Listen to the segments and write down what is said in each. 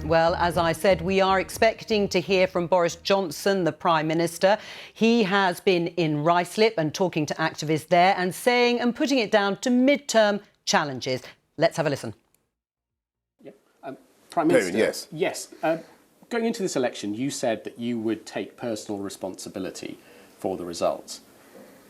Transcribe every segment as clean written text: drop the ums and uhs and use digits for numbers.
Well, as I said, we are expecting to hear from Boris Johnson, the Prime Minister. He has been in Ruislip and talking to activists there and saying and putting it down to midterm challenges. Let's have a listen. Yeah. Prime Minister, David, yes. Yes. Going into this election, you said that you would take personal responsibility for the results.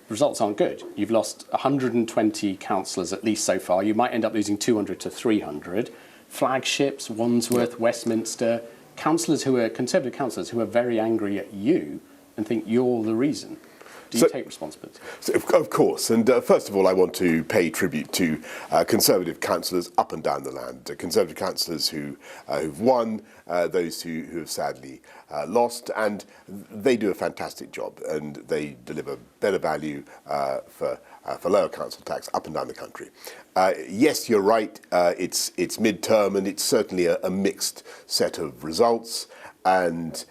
The results aren't good. You've lost 120 councillors at least so far. You might end up losing 200 to 300. Flagships, Wandsworth, Westminster, Conservative councillors who are very angry at you and think you're the reason. Do you take responsibility? So, of course. And first of all, I want to pay tribute to Conservative councillors up and down the land. Conservative councillors who've won, those who have sadly lost, and they do a fantastic job and they deliver better value for lower council tax up and down the country. Yes, you're right. It's midterm and it's certainly a mixed set of results. And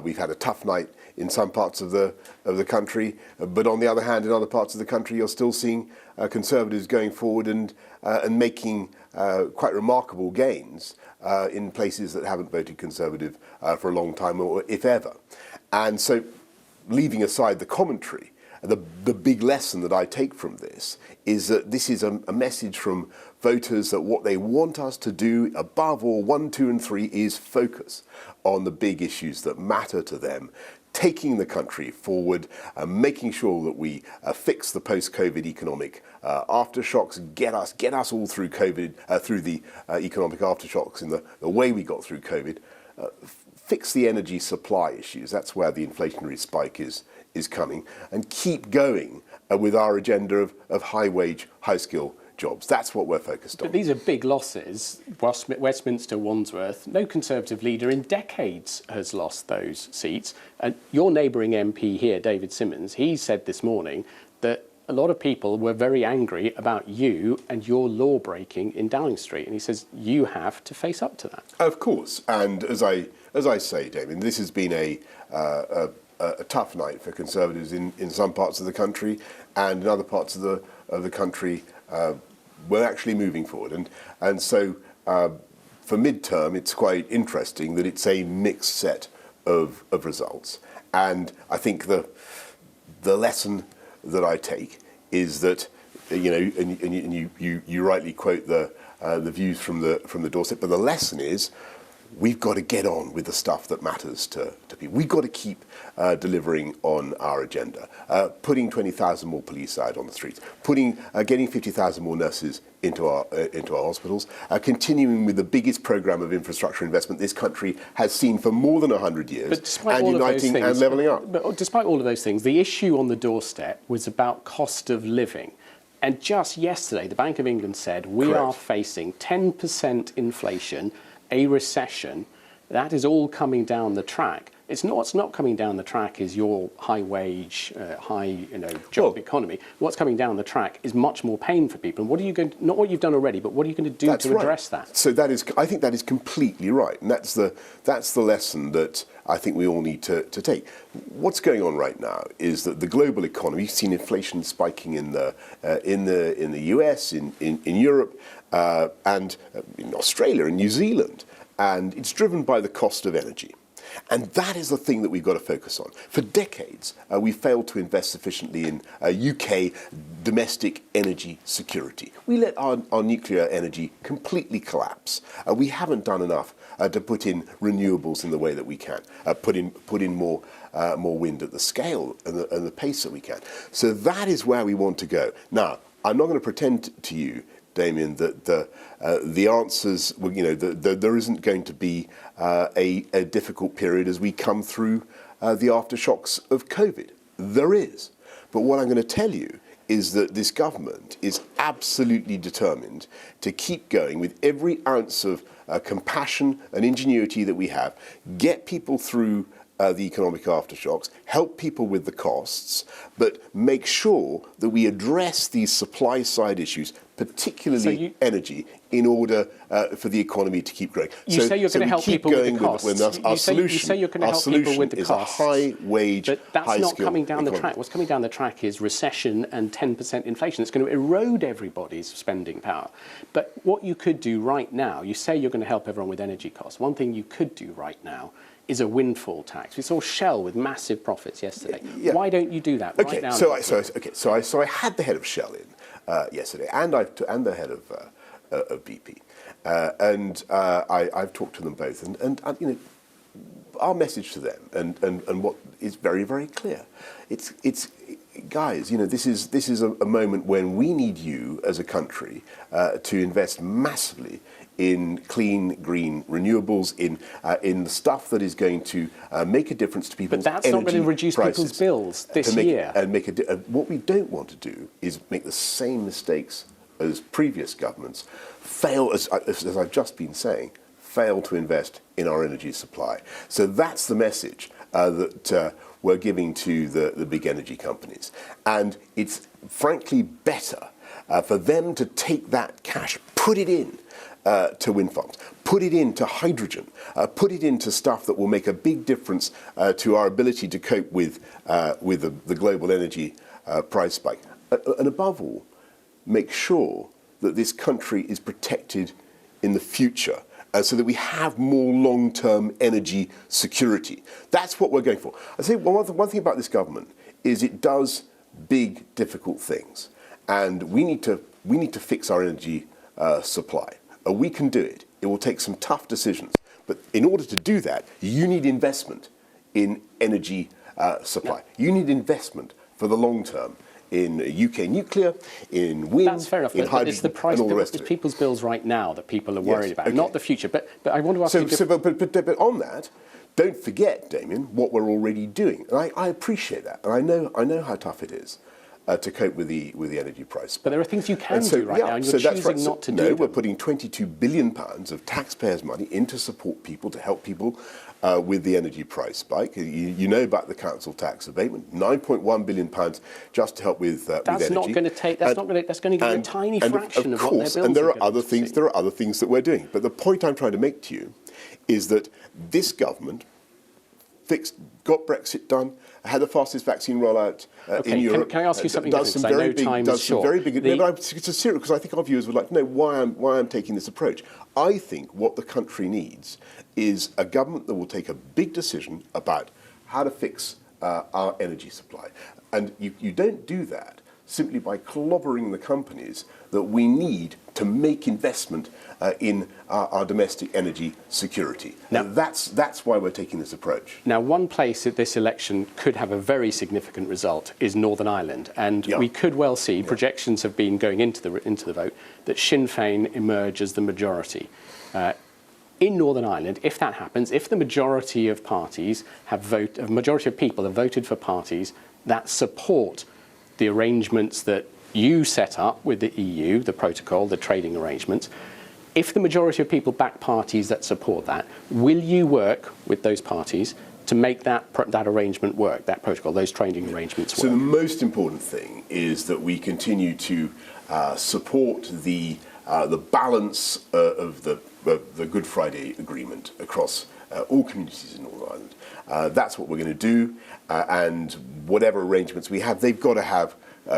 we've had a tough night in some parts of the country, but on the other hand, in other parts of the country, you're still seeing Conservatives going forward and making quite remarkable gains in places that haven't voted Conservative for a long time, or if ever. And so, leaving aside the commentary, the big lesson that I take from this is that this is a message from voters that what they want us to do above all 1, 2 and 3 is focus on the big issues that matter to them, taking the country forward, making sure that we fix the post-COVID economic aftershocks, get us all through COVID, through the economic aftershocks in the way we got through COVID, fix the energy supply issues. That's where the inflationary spike is coming, and keep going with our agenda of high-wage, high-skill jobs. That's what we're focused on. But these are big losses. Westminster, Wandsworth, no Conservative leader in decades has lost those seats. And your neighbouring MP here, David Simmons, he said this morning that a lot of people were very angry about you and your law breaking in Downing Street. And he says you have to face up to that. Of course. And as I say, Damien, this has been a tough night for Conservatives in some parts of the country, and in other parts of the country we're actually moving forward. And so for midterm, it's quite interesting that it's a mixed set of results. And I think the lesson that I take is that, you know, and you rightly quote the views from the doorstep, but the lesson is we've got to get on with the stuff that matters to people. We've got to keep delivering on our agenda, putting 20,000 more police out on the streets, getting 50,000 more nurses into our hospitals, continuing with the biggest programme of infrastructure investment this country has seen for more than 100 years, and uniting and levelling up. But despite all of those things, the issue on the doorstep was about cost of living. And just yesterday, the Bank of England said we are facing 10% inflation, a recession. That is all coming down the track. What's not coming down the track is your high wage, job economy. What's coming down the track is much more pain for people. And what are you going to, not what you've done already, but what are you going to do to address that? So I think that is completely right, and that's the lesson that I think we all need to take. What's going on right now is that the global economy, you've seen inflation spiking in the US, in Europe, and in Australia and New Zealand, and it's driven by the cost of energy. And that is the thing that we've got to focus on. For decades, we failed to invest sufficiently in UK domestic energy security. We let our nuclear energy completely collapse. We haven't done enough to put in renewables in the way that we can, put in more wind at the scale and the pace that we can. So that is where we want to go. Now, I'm not going to pretend to you, Damien, that the answers, there isn't going to be a difficult period as we come through the aftershocks of COVID. There is. But what I'm going to tell you is that this government is absolutely determined to keep going with every ounce of compassion and ingenuity that we have, get people through the economic aftershocks, help people with the costs, but make sure that we address these supply side issues, particularly energy, in order for the economy to keep growing. You say you're going to help people with the costs. You say you're going to help people with the costs. Is a high-wage, but that's not coming down economy. the track. What's coming down the track is recession and 10% inflation. It's going to erode everybody's spending power. But what you could do right now, you say you're going to help everyone with energy costs. One thing you could do right now is a windfall tax. We saw Shell with massive profits yesterday. Yeah. Why don't you do that right now? So I had the head of Shell in yesterday, and the head of BP, and I've talked to them both, and you know, our message to them, and what is very, very clear, it's guys, you know, this is a moment when we need you as a country to invest massively in clean, green renewables, in the stuff that is going to make a difference to people's energy prices. But that's not going to reduce people's bills this year. What we don't want to do is make the same mistakes as previous governments, fail, as I've just been saying, fail to invest in our energy supply. So that's the message that we're giving to the big energy companies. And it's frankly better for them to take that cash, put it in to wind farms, put it into hydrogen, put it into stuff that will make a big difference to our ability to cope with the global energy price spike. And above all, make sure that this country is protected in the future so that we have more long-term energy security. That's what we're going for. I say one thing about this government is it does big, difficult things. And we need to fix our energy supply. We can do it. It will take some tough decisions. But in order to do that, you need investment in energy supply. You need investment for the long term in UK nuclear, in wind, that's fair enough, in hydrogen, it's the price, and all the rest of it. It's people's bills right now that people are worried about, not the future. But I want to ask you... But on that, don't forget, Damien, what we're already doing. And I appreciate that. And I know how tough it is to cope with the energy price. But there are things you can do right now, and you're choosing not to do them. No, we're putting £22 billion of taxpayers' money in to support people, to help people with the energy price spike. You know about the council tax abatement, £9.1 billion just to help with energy. That's going to give you a tiny fraction of what their bills are. And there are other things. There are other things that we're doing. But the point I'm trying to make to you is that this government got Brexit done, had the fastest vaccine rollout in Europe. Can I ask you something different? Because I know time is short. It's serious, because I think our viewers would like to know why I'm taking this approach. I think what the country needs is a government that will take a big decision about how to fix our energy supply. And you don't do that simply by clobbering the companies that we need to make investment in our domestic energy security. Now, that's why we're taking this approach. Now, one place that this election could have a very significant result is Northern Ireland, and we could well see, projections have been going into the vote, that Sinn Féin emerge as the majority. In Northern Ireland, if that happens, if the majority of parties majority of people have voted for parties that support the arrangements that you set up with the EU, the protocol, the trading arrangements, if the majority of people back parties that support that, will you work with those parties to make that arrangement work, that protocol, those trading arrangements work? So the most important thing is that we continue to support the balance of the Good Friday Agreement across all communities in Northern Ireland. That's what we're going to do, and whatever arrangements we have, they've got to have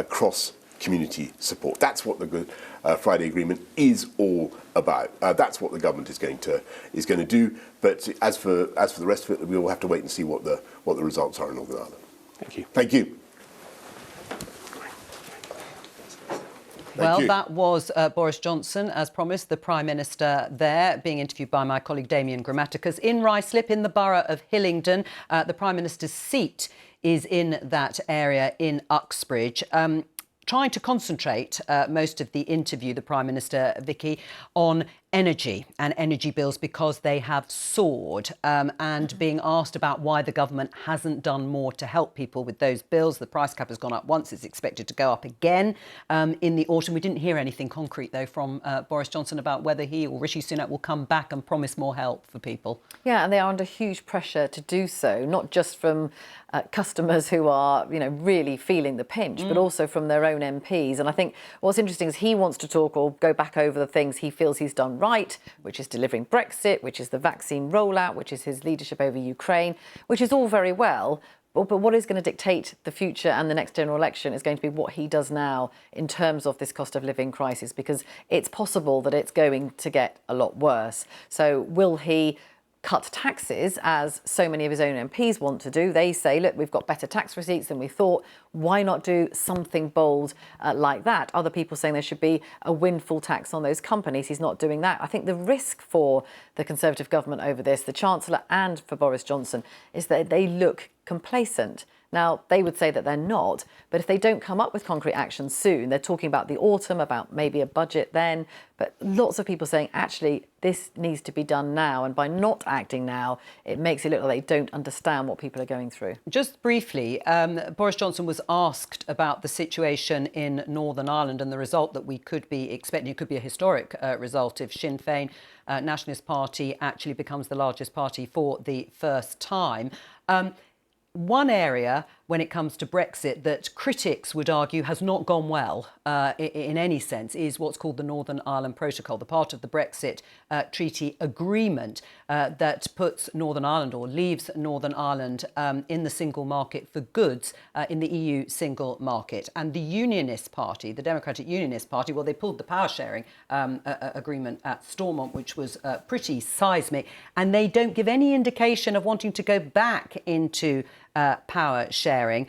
cross-community support. That's what the Good Friday Agreement is all about. That's what the government is going to do. But as for the rest of it, we will have to wait and see what the results are in Northern Ireland. Thank you. Thank you. Well, that was Boris Johnson, as promised, the Prime Minister there, being interviewed by my colleague Damien Grammaticus. In Ruislip, in the borough of Hillingdon, the Prime Minister's seat is in that area in Uxbridge. Trying to concentrate most of the interview, the Prime Minister, Vicky, on energy and energy bills because they have soared, and being asked about why the government hasn't done more to help people with those bills. The price cap has gone up once. It's expected to go up again in the autumn. We didn't hear anything concrete, though, from Boris Johnson about whether he or Rishi Sunak will come back and promise more help for people. Yeah, and they are under huge pressure to do so, not just from customers who are, really feeling the pinch, but also from their own MPs. And I think what's interesting is he wants to talk or go back over the things he feels he's done right, which is delivering Brexit, which is the vaccine rollout, which is his leadership over Ukraine, which is all very well. But what is going to dictate the future and the next general election is going to be what he does now in terms of this cost of living crisis, because it's possible that it's going to get a lot worse. So will he cut taxes, as so many of his own MPs want to do? They say, look, we've got better tax receipts than we thought. Why not do something bold like that? Other people saying there should be a windfall tax on those companies. He's not doing that. I think the risk for the Conservative government over this, the Chancellor and for Boris Johnson, is that they look complacent. Now, they would say that they're not, but if they don't come up with concrete action soon, they're talking about the autumn, about maybe a budget then, but lots of people saying, actually, this needs to be done now. And by not acting now, it makes it look like they don't understand what people are going through. Just briefly, Boris Johnson was asked about the situation in Northern Ireland and the result that we could be expecting. It could be a historic result if Sinn Féin, Nationalist Party, actually becomes the largest party for the first time. One area when it comes to Brexit that critics would argue has not gone well in any sense is what's called the Northern Ireland Protocol, the part of the Brexit treaty agreement that puts Northern Ireland or leaves Northern Ireland in the single market for goods in the EU single market. And the Unionist Party, the Democratic Unionist Party, well, they pulled the power sharing agreement at Stormont, which was pretty seismic, and they don't give any indication of wanting to go back into power sharing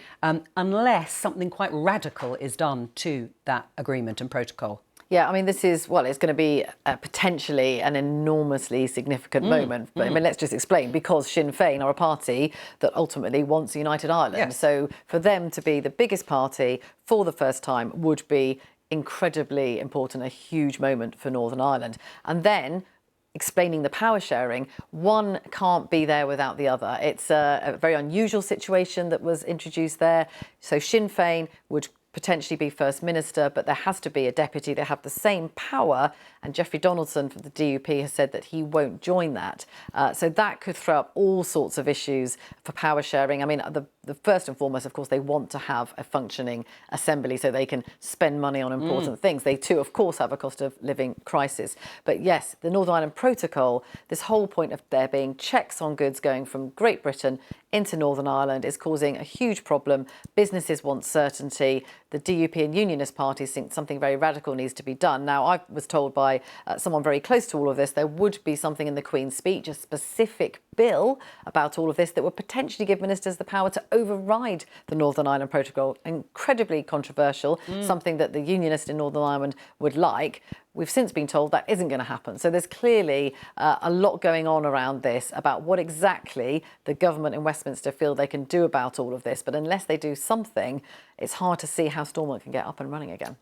unless something quite radical is done to that agreement and protocol. Yeah, I mean, this is, well, it's going to be potentially an enormously significant moment. But I mean, let's just explain, because Sinn Féin are a party that ultimately wants a united Ireland. Yes. So for them to be the biggest party for the first time would be incredibly important, a huge moment for Northern Ireland. And then explaining the power sharing, one can't be there without the other. It's a very unusual situation that was introduced there. So Sinn Féin would potentially be First Minister, but there has to be a deputy. They have the same power, and Jeffrey Donaldson from the DUP has said that he won't join that. So that could throw up all sorts of issues for power sharing. I mean, the first and foremost, of course, they want to have a functioning assembly so they can spend money on important things. They too, of course, have a cost of living crisis. But yes, the Northern Ireland Protocol, this whole point of there being checks on goods going from Great Britain into Northern Ireland is causing a huge problem. Businesses want certainty. The DUP and Unionist parties think something very radical needs to be done. Now, I was told by someone very close to all of this, there would be something in the Queen's speech, a specific bill about all of this that would potentially give ministers the power to override the Northern Ireland Protocol. Incredibly controversial, something that the Unionists in Northern Ireland would like. We've since been told that isn't going to happen. So there's clearly a lot going on around this about what exactly the government in Westminster feel they can do about all of this. But unless they do something, it's hard to see how Stormont can get up and running again.